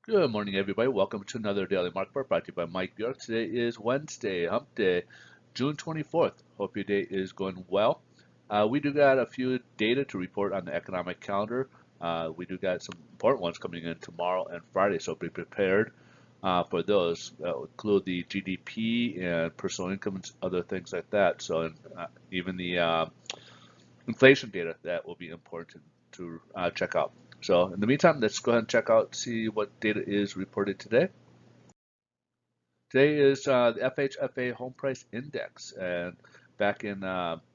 Good morning, everybody. Welcome to another Daily Market Report brought to you by Mike Bjork. Today is Wednesday, Hump Day, June 24th. Hope your day is going well. We do got a few data to report on the economic calendar. We do got some important ones coming in tomorrow and Friday, so be prepared for those. That will include the GDP and personal income and other things like that. So even the inflation data that will be important to check out. So in the meantime, let's go ahead and check out, see what data is reported today. Today is the FHFA Home Price Index, and back in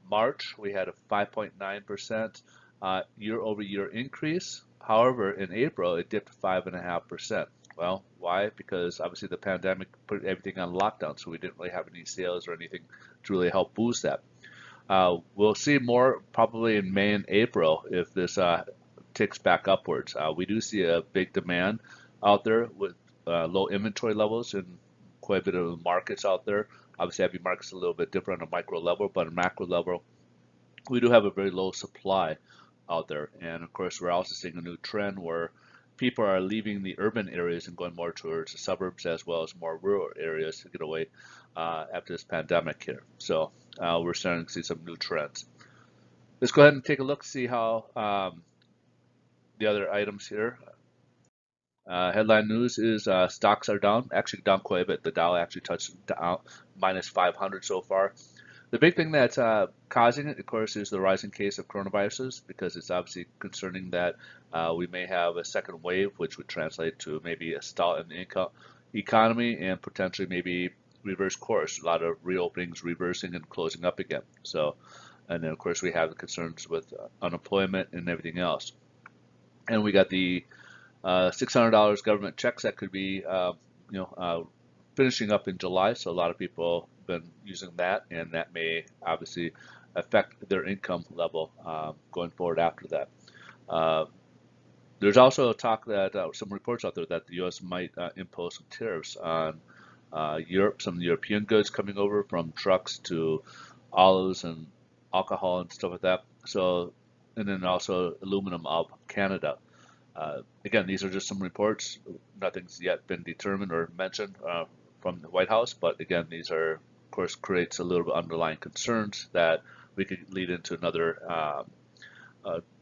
March we had a 5.9% year-over-year increase. However, in April it dipped 5.5%. Well, why? Because obviously the pandemic put everything on lockdown, so we didn't really have any sales or anything to really help boost that. We'll see more probably in May and April if this ticks back upwards. We do see a big demand out there with low inventory levels in quite a bit of markets out there. Obviously, every market's a little bit different on a micro level, but on a macro level, we do have a very low supply out there. And of course, we're also seeing a new trend where people are leaving the urban areas and going more towards the suburbs as well as more rural areas to get away after this pandemic here. So we're starting to see some new trends. Let's go ahead and take a look, see how the other items here. Headline news is stocks are down, actually down quite a bit. The Dow actually touched down minus 500 so far. The big thing that's causing it, of course, is the rising case of coronaviruses, because it's obviously concerning that we may have a second wave, which would translate to maybe a stall in the economy and potentially maybe reverse course. A lot of reopenings, reversing and closing up again. So, and then of course we have the concerns with unemployment and everything else. And we got the $600 government checks that could be, finishing up in July. So a lot of people have been using that, and that may obviously affect their income level going forward after that. There's also a talk that some reports out there that the U.S. might impose some tariffs on Europe, some European goods coming over, from trucks to olives and alcohol and stuff like that. So, and then also aluminum out of Canada. Again, these are just some reports. Nothing's yet been determined or mentioned from the White House, but again, these are, of course, creates a little bit underlying concerns that we could lead into another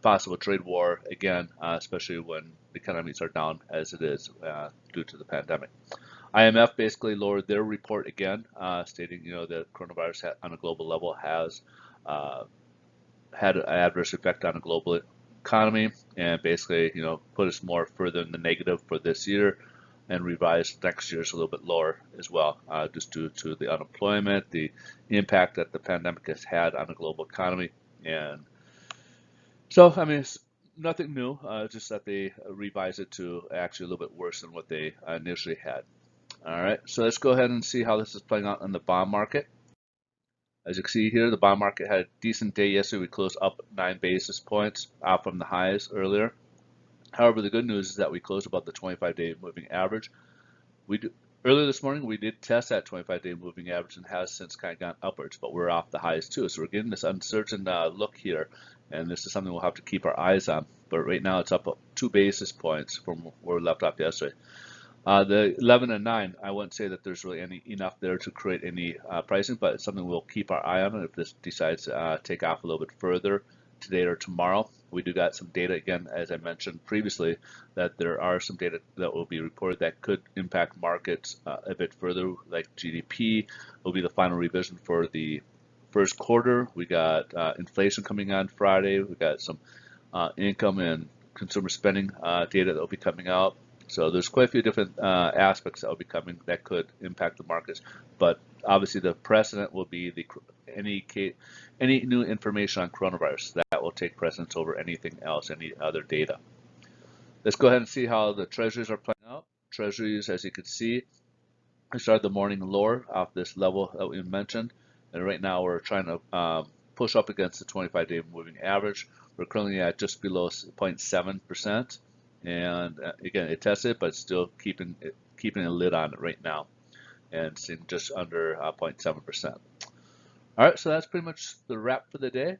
possible trade war again, especially when the economies are down as it is due to the pandemic. IMF basically lowered their report again, stating that coronavirus on a global level has had an adverse effect on a global economy, and basically put us more further in the negative for this year, and revised next year's a little bit lower as well, just due to the unemployment, the impact that the pandemic has had on the global economy. And so I mean, it's nothing new, just that they revised it to actually a little bit worse than what they initially had. All right, so let's go ahead and see how this is playing out in the bond market. As you can see here, the bond market had a decent day yesterday. We closed up 9 basis points out from the highs earlier. However, the good news is that we closed above the 25-day moving average. Earlier this morning, we did test that 25-day moving average and has since kind of gone upwards, but we're off the highs too. So we're getting this uncertain look here, and this is something we'll have to keep our eyes on. But right now, it's up 2 basis points from where we left off yesterday. The 11 and 9, I wouldn't say that there's really enough there to create any pricing, but it's something we'll keep our eye on. And if this decides to take off a little bit further today or tomorrow, we do got some data, again, as I mentioned previously, that there are some data that will be reported that could impact markets a bit further, like GDP will be the final revision for the first quarter. We got inflation coming on Friday. We got some income and consumer spending data that will be coming out. So there's quite a few different aspects that will be coming that could impact the markets, but obviously the precedent will be any new information on coronavirus that will take precedence over anything else, any other data. Let's go ahead and see how the treasuries are playing out. Treasuries, as you can see, we started the morning lower off this level that we mentioned, and right now we're trying to push up against the 25-day moving average. We're currently at just below 0.7%. And again, it tested, but still keeping a lid on it right now, and seeing just under 0.7%. All right, so that's pretty much the wrap for the day.